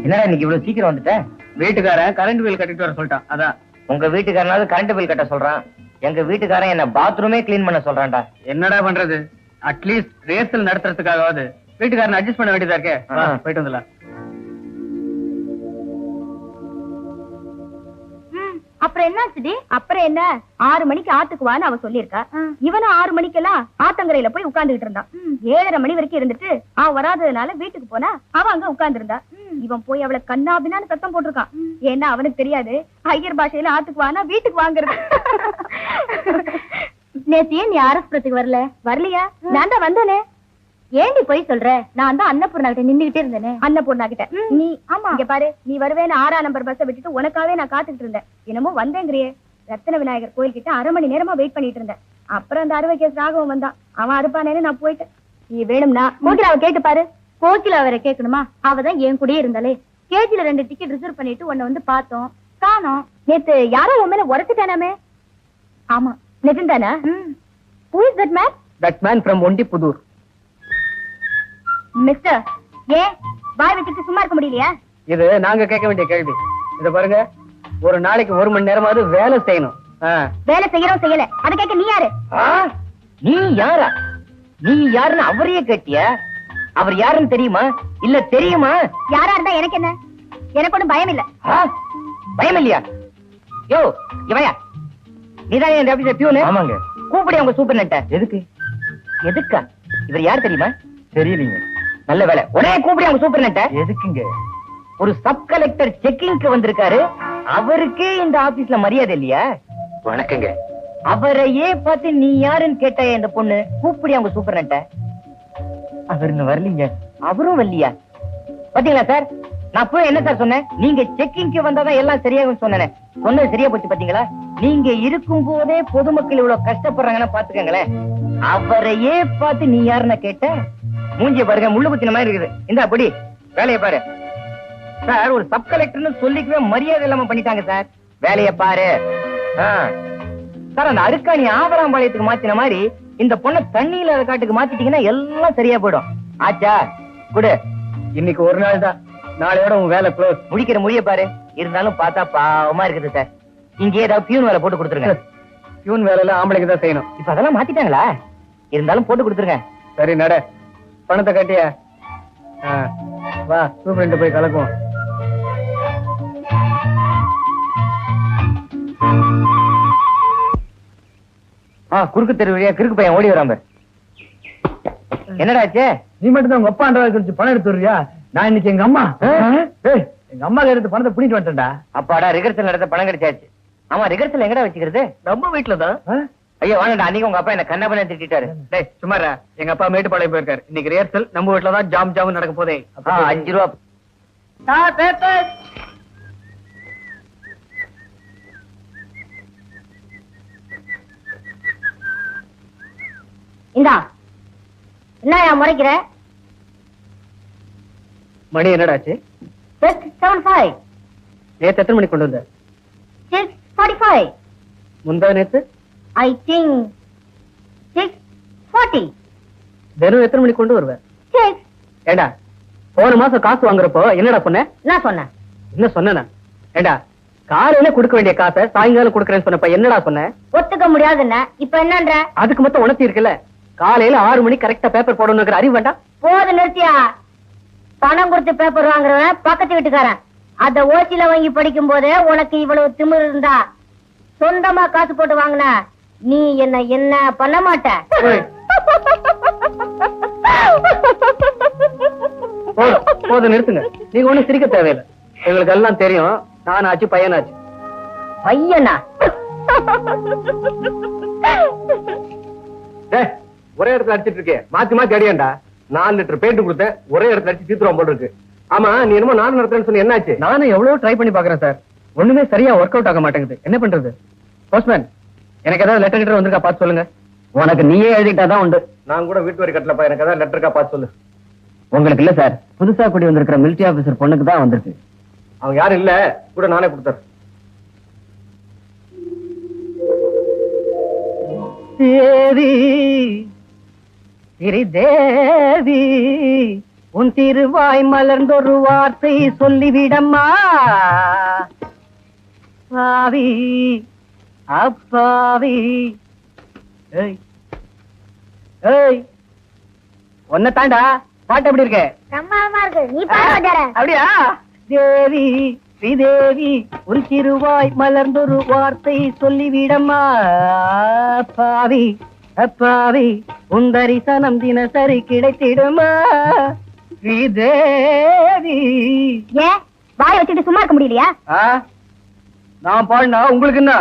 என்னடா இன்னைக்கு இவ்வளவு சீக்கிரம் வந்துட்டேன்? வீட்டுக்காரன் கரண்ட் பில் கட்டிட்டு வர சொல்லிட்டான். அதான். உங்க வீட்டுக்காரனாவது கரண்ட் பில் கட்ட சொல்றான். எங்க வீட்டுக்காரன் என்ன பாத்ரூமே கிளீன் பண்ண சொல்றான்டா. என்னடா பண்றது? அட்லீஸ்ட் ரேசல் நடத்துறதுக்காகவாது வீட்டுக்காரன் அட்ஜஸ்ட் பண்ண வேண்டியதா இருக்கே. போயிட்டு வந்துடலாம். அப்ப அப்புறம் என்னாச்சுடி? அப்புறம் என்ன, 6 மணிக்கு ஆத்துக்கு வான்னு அவ சொல்லியிருக்கா. இவனும் 6 மணிக்கெல்லாம் ஆத்தங்கரையில போய் உட்கார்ந்துகிட்டு இருந்தான். 7:30 மணி வரைக்கும் இருந்துட்டு அவ வராததுனால வீட்டுக்கு போனா அவ அங்க உட்கார்ந்து இருந்தா. இவன் போய் அவளை கண்ணாபின்னான்னு சத்தம் போட்டிருக்கான். ஏன்னா அவனுக்கு தெரியாது ஐயர் பாஷையில ஆத்துக்கு வானா வீட்டுக்கு வாங்குறது. நேத்தியே நீ ஆரஸ்புரத்துக்கு வரலையா? நான் தான் வந்தேனே. ஏண்டி போய் சொல்ற? நான் தான் அன்னபூர்ணா கிட்ட நின்னுகிட்டே இருந்தேனே. அன்னபூர்ணா கிட்ட நீ? ஆமா. இங்க பாரு, நீ வருவேன்னு 6ஆம் நம்பர் பஸ்ஸை விட்டுட்டு உனக்காவே நான் காத்துக்கிட்டு இருந்தேன். என்னமோ வந்தேங்கிறியே. ரத்தன விநாயகர் கோயில் கிட்ட 1/2 மணி நேரமா வெயிட் பண்ணிட்டு இருந்தேன். அப்புறம் அந்த அறுவை கேஸ் ராகவும் வந்தான். அவன் அறுப்பானேன்னு நான் போயிட்டேன். நீ வேணும்னா கோகிலாவை கேட்டு பாரு. கோகிலா வேற கேட்கணுமா? அவதான் என் கூடயே இருந்தாலே. கேஜில 2 டிக்கெட் ரிசர்வ் பண்ணிட்டு உன்னை வந்து பார்த்தோம், காணோம். நேத்து யாரோ உன் மேல உரைச்சிட்டானாமே. ஆமா, நிதின் தானா? Who is that man? That man from Ondipudur. Mister, ஏன் வாய் வச்சுட்டு சும்மா இருக்க முடியலையா? இது நாங்க கேட்க வேண்டிய கேள்வி. இத பாருங்க, ஒரு நாளைக்கு 1 மணி நேரமாவது வேலை செய்யணும். வேலை செய்யறோம் செய்யல, அதை கேட்க நீ யாரு? நீ யாரா? நீ யாருன்னு அவரையே கேட்டியா? அவர் யாருன்னு தெரியுமா? இல்ல தெரியுமா? யாரா இருந்தா எனக்கு என்ன? எனக்கு ஒண்ணும் பயம் இல்ல. பயம் இல்லையா? யோ இவையா, நீதான் இந்த ஆபீஸ்ல பியூனு? ஆமாங்க. கூப்பிடு அவங்க சூப்பர் நெட்ட. எதுக்கு? எதுக்கா? இவர் யார் தெரியுமா? தெரியலீங்க. நல்ல வேலை, உடனே கூப்பிடு அவங்க சூப்பர் நெட்ட. எதுக்குங்க? ஒரு சப் கலெக்டர் செக்கிங்க்கு வந்திருக்காரு. அவருக்கே இந்த ஆபீஸ்ல மரியாதை இல்லையா? வணக்கங்க. அவரையே பார்த்து நீ யாருன்னு கேட்டா இந்த பொண்ணு. கூப்பிடு அவங்க சூப்பர் நெட்ட. அவர் இன்னும் வரலீங்க. அவரும் வரலையா? பாத்தீங்களா சார், நான் போய் என்ன சார் சொன்னேன்? நீங்க செக்கிங்க்கு வந்தாதான் எல்லாம் சரியாகும் சொன்னேன். சொன்னது சரியா போச்சு பாத்தீங்களா? நீங்க இருக்கும் போதே பொதுமக்கள் இவ்வளவு கஷ்டப்படுறாங்கன்னு பாத்துக்கங்களேன். அவரையே பார்த்து நீ யாருன்னு கேட்ட? மூஞ்சிய பாருங்க, முள்ளு குத்தின மாதிரி இருக்குது. இந்த அப்படி வேலையை பாரு சார். ஒரு சப் கலெக்டர்னு சொல்லிக்கவே மரியாதை இல்லாம பண்ணிட்டாங்க சார். வேலையை பாரு சார். அந்த அருக்காணி ஆவராம்பாளையத்துக்கு மாத்தின மாதிரி இந்த பொண்ணை தண்ணி இல்லாத காட்டுக்கு மாத்திட்டீங்கன்னா எல்லாம் சரியா போயிடும். ஆச்சா? குடு. இன்னைக்கு ஒரு நாள் தான், நாளையோட உங்க வேலை க்ளோஸ். முடிக்கிற முடிய பாரு. இருந்தாலும் பார்த்தா பாவமா இருக்குது சார். இங்கே ஏதாவது பியூன் வேலை போட்டு கொடுத்துருங்க. பியூன் வேலை எல்லாம் ஆம்பளைக்கு தான் செய்யணும். இப்ப அதெல்லாம் மாத்திட்டாங்களா? இருந்தாலும் போட்டு கொடுத்துருங்க. சரி நட, பணத்தை கட்டிய வா, சூப்பர் போய் கலக்குவோம். குறுக்கு தெரு வழியா கிறுக்கு பையன் ஓடி வராம. என்னடா ஆச்சு? நீ மட்டும் தான் உங்க அப்பா குறிச்சு பணம் எடுத்து வர்றியா? நான் இன்னைக்கு எங்க அம்மா எங்க அம்மா எடுத்து பணத்தை புடிட்டு வந்துட்டேன்டா. அப்பாடா, ரிகர்சல் நடத்த பணம் கிடைச்சாச்சு. ஆமா, ரிகர்சல் எங்கடா வச்சுக்கிறது? நம்ம வீட்டுல தான். ஐயோ வாங்கடா, அன்னைக்கு உங்க அப்பா என்ன கண்ணாபண்ண திட்டாரு. டேய் சும்மாரா, எங்க அப்பா மேட்டுப்பாளையம் போயிருக்காரு. இன்னைக்கு ரிஹர்சல் நம்ம வீட்டுல தான் ஜாம் ஜாம் நடக்க போதே. 5 ரூபா. இந்தா, என்ன முறைக்கிற? மணி என்னடாச்சு? 6:75. நேத்து எத்தனை மணிக்கு கொண்டு வந்த? 6:45. முந்தா நேத்து? I think 6:40. தினம் எத்தனை மணிக்கு கொண்டு வருவேன்? 6. ஏண்டா, போன மாசம் காசு வாங்குறப்போ என்னடா சொன்ன? என்ன சொன்ன? என்ன சொன்ன? ஏண்டா, காலையில கொடுக்க வேண்டிய காசை சாயங்காலம் கொடுக்கறேன்னு சொன்னப்ப என்னடா சொன்ன? ஒத்துக்க முடியாதுன்னா இப்ப என்னன்ற? அதுக்கு மொத்தம் உணர்த்தி இருக்குல்ல. காலையில 6 மணி கரெக்டா பேப்பர் போடணுங்கிற அறிவு வேண்டாம்? போது நிறுத்தியா. பணம் கொடுத்து பேப்பர் வாங்குறவன் பக்கத்து வீட்டுக்காரன். அத ஓசில வாங்கி படிக்கும் போதே உனக்கு இவ்வளவு திமிரு இருந்தா சொந்தமா காசு போட்டு வாங்கின நீ என்ன பண்ண மாட்ட. போதும் நிறுத்துங்க. நீங்க ஒண்ணும் சிரிக்க தேவையில்லை. எங்களுக்கு எல்லாம் தெரியும். நானாச்சு பையனாச்சு. பையனா? ஒரே இடத்துல அடிச்சிட்டு இருக்கே, மாத்தி மாத்தி அடியேன்டா. 4 லிட்டர் பெயிண்ட் கொடுத்த ஒரே இடத்துல அடிச்சு தீத்துருவோம் போல இருக்கு. ஆமா, நீ என்னமோ நானும் நடத்துறேன்னு சொல்லி என்னாச்சு? நானும் எவ்வளவு ட்ரை பண்ணி பாக்குறேன் சார். ஒண்ணுமே சரியா ஒர்க் அவுட் ஆக மாட்டேங்குது. என்ன பண்றது? போஸ்ட்மேன், எனக்கு ஏதாவது லெட்டர் கிட்ட வந்திருக்கா பார்த்து சொல்லுங்க. உனக்கு நீயே எழுதிட்டாதான் உண்டு. நான் கூட வீட்டு வரி கட்டலப்பா, எனக்கு ஏதாவது லெட்டர் இருக்கா பார்த்து சொல்லு. உங்களுக்கு இல்ல சார், புதுசா கூடி வந்திருக்கிற மிலிட்டரி ஆபீசர் பொண்ணுக்கு தான் வந்திருக்கு. அவங்க யாரும் இல்ல, கூட நானே கொடுத்தாரு. தேவி தேவி, உன் திருவாய் மலர்ந்தொரு வார்த்தை சொல்லிவிடம்மா. பாவி அப்பாவி. ஒன்ன தாண்டா பாட்டு எப்படி இருக்க? பிரமாதமா இருக்கு. நீ பாரு. அப்படியா? தேவி ஸ்ரீதேவி உன் திருவாய் மலர்ந்தொரு வார்த்தை சொல்லிவிடம்மா. பாவி அப்பாவி உன் தரிசனம் தினசரி கிடைத்திடுமா. ஸ்ரீதேவி. ஏன் வாய் வச்சுட்டு சும்மா இருக்க முடியலையா? நான் பாடினா உங்களுக்கு என்ன?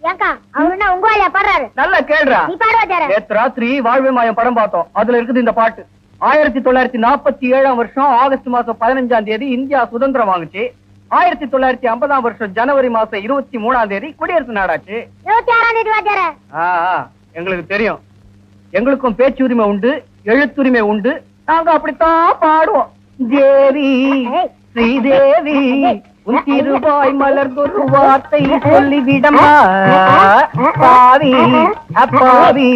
ஏங்கா அவரு என்ன உங்க வாயில பாடுறாரு? நல்லா கேடுறா. நீ பாடுவாச்சார. நேத்து ராத்திரி வாழ்வே மாயம் படம் பார்த்தோம். அதுல இருக்குது இந்த பாட்டு. 1947 வருஷம் ஆகஸ்ட் மாசம் 15ஆம் தேதி இந்தியா சுதந்திரம் வாங்குச்சு. 1950 வருஷம் ஜனவரி மாசம் 23ஆம் தேதி குடியரசு நாடாச்சு. 26ஆம் தேதி வாச்சார. எங்களுக்கு தெரியும். எங்களுக்கும் பேச்சுரிமை உண்டு, எழுத்துரிமை உண்டு. நாங்க அப்படித்தான் பாடுவோம். தேவி ஸ்ரீதேவி உன் திருவாய் மலர்ந்தொரு வார்த்தை சொல்லிவிடமா. பாவி அப்பாவி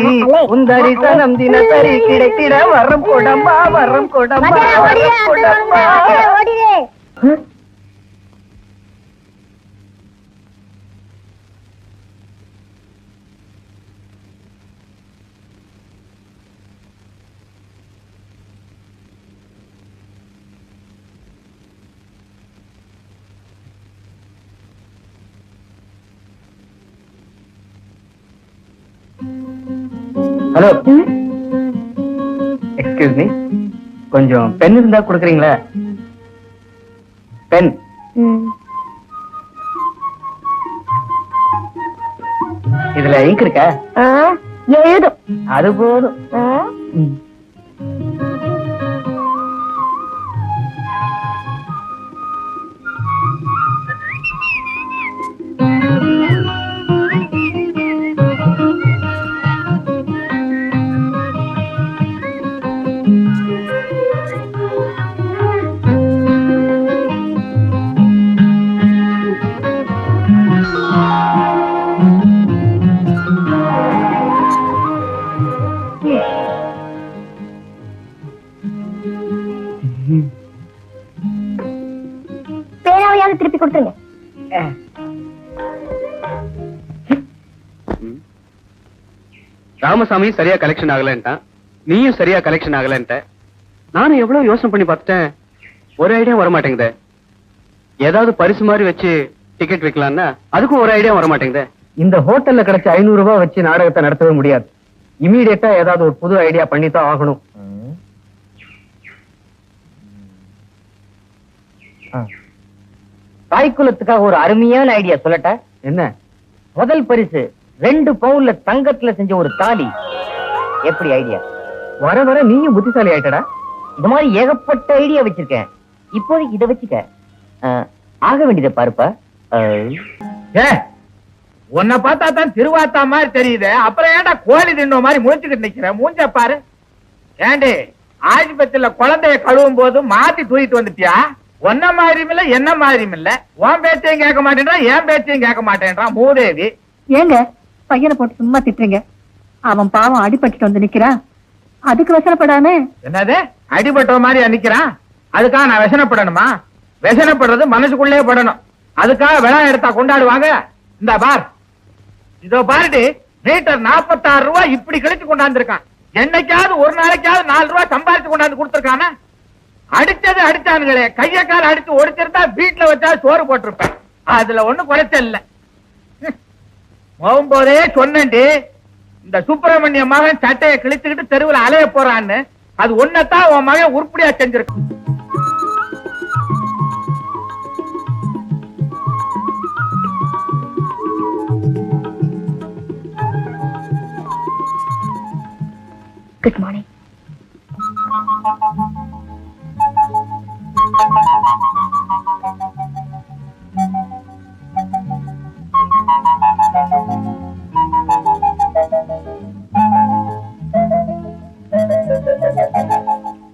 உன் தரிசனம் தினசரி கிடைத்திட வரம் கொடம்மா, வரம் கொடம்மா, வரம் கொடம்மா. ஹலோ, எக்ஸ்கியூஸ் மீ, கொஞ்சம் பென் இருந்தா கொடுக்குறீங்களா? பென். இதுல இங்க் இருக்கா? எழுதும். அது போதும். பேராவையாவது திருப்பி கொடுத்துருங்க. ராமசாமி சரியா கலெக்ஷன் ஆகலன்ட்டான், நீயும் சரியா கலெக்ஷன் ஆகலன்ட்ட. நானும் எவ்வளவு யோசனை பண்ணி பார்த்துட்டேன், ஒரு ஐடியா வர மாட்டேங்குது. ஏதாவது பரிசு மாதிரி வச்சு டிக்கெட் வைக்கலாம்னா அதுக்கும் ஒரு ஐடியா வர மாட்டேங்குது. இந்த ஹோட்டல்ல கிடைச்ச 500 ரூபாய் வச்சு நாடகத்தை நடத்தவே முடியாது. இமீடியட்டா ஏதாவது ஒரு புது ஐடியா பண்ணித்தான் ஆகணும். தாய்க்குலத்துக்காக ஒரு அருமையான ஐடியா சொல்லட்ட. என்ன? முதல் பரிசு 2 பவுன்ல தங்கத்துல செஞ்ச ஒரு தாலி. எப்படி ஐடியா? வர வர நீயும் புத்திசாலி ஆயிட்டடா. இந்த மாதிரி ஏகப்பட்ட ஐடியா வச்சிருக்கேன். இப்போதைக்கு இதை வச்சுக்க. ஆக வேண்டியதை பாருப்பா. உன்னை பார்த்தா தான் திருவாத்தா மாதிரி தெரியுது. அப்புறம் ஏன்டா கோழி தின்ன மாதிரி முடிச்சுக்கிட்டு நிக்கிற? மூஞ்ச பாரு. ஏண்டி ஆஸ்பத்திரியில குழந்தைய கழுவும் போது மாத்தி தூக்கிட்டு வந்துட்டியா? ஒன்ன மாதிரியும் இல்ல, என்ன மாதிரியும் இல்ல. உன் பேச்சையும் கேட்க மாட்டேன்றா, என் பேச்சையும் கேட்க மாட்டேன்றா மூதேவி. ஏங்க பையனை போட்டு சும்மா திட்டுறீங்க? அவன் பாவம் அடிபட்டுட்டு வந்து நிக்கிறான், அதுக்கு வசனப்படாம. என்னது அடிபட்ட மாதிரி நிக்கிறான்? அதுக்காக நான் விஷனப்படணுமா? விஷனப்படுறது மனசுக்குள்ளே படணும். அதுக்காக விழா எடுத்தா கொண்டாடுவாங்க. இந்த பார், இதோ பாருடி, மீட்டர் 46 ரூபாய் இப்படி கழிச்சு கொண்டாந்துருக்கான். என்னைக்காவது ஒரு நாளைக்காவது 4 ரூபாய் சம்பாதிச்சு கொண்டாந்து கொடுத்துருக்கான? அடிச்சது அடிச்சானுங்களே, கைய கால அடிச்சு ஒடிச்சிருந்தா வீட்டுல வச்சா சோறு போட்டிருப்பேன். அதுல ஒண்ணும் குறைச்ச இல்ல. போகும்போதே சொன்னேன்டி, இந்த சுப்பிரமணிய மகன் சட்டையை கிழிச்சுக்கிட்டு தெருவில் அலைய போறான்னு. அது ஒன்னதான் உன் மகன் உருப்படியா செஞ்சிருக்கு. Good morning.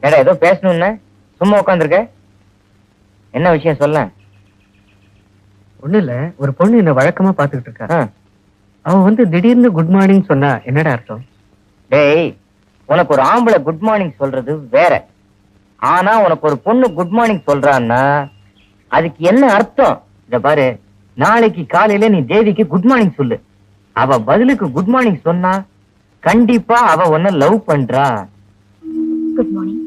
ஏடா ஏதோ பேசணும்னு சும்மா உட்காந்துருக்க, என்ன விஷயம் சொல்ல? ஒண்ணு இல்ல, ஒரு பொண்ணு என்ன வழக்கமா பாத்துக்கிட்டு இருக்கா. அவன் திடீர்னு குட் மார்னிங் சொன்னா என்னடா அர்த்தம்? டேய், உனக்கு ஒரு ஆம்பளை குட் மார்னிங் சொல்றது வேற. ஆனா உனக்கு ஒரு பொண்ணு குட் மார்னிங் சொல்றான்னா அதுக்கு என்ன அர்த்தம்? இத பாரு, நாளைக்கு காலையில நீ தேவிக்கு குட் மார்னிங் சொல்லு. அவ பதிலுக்கு குட் மார்னிங் சொன்னா கண்டிப்பா அவ உன்ன லவ் பண்றா. Good morning.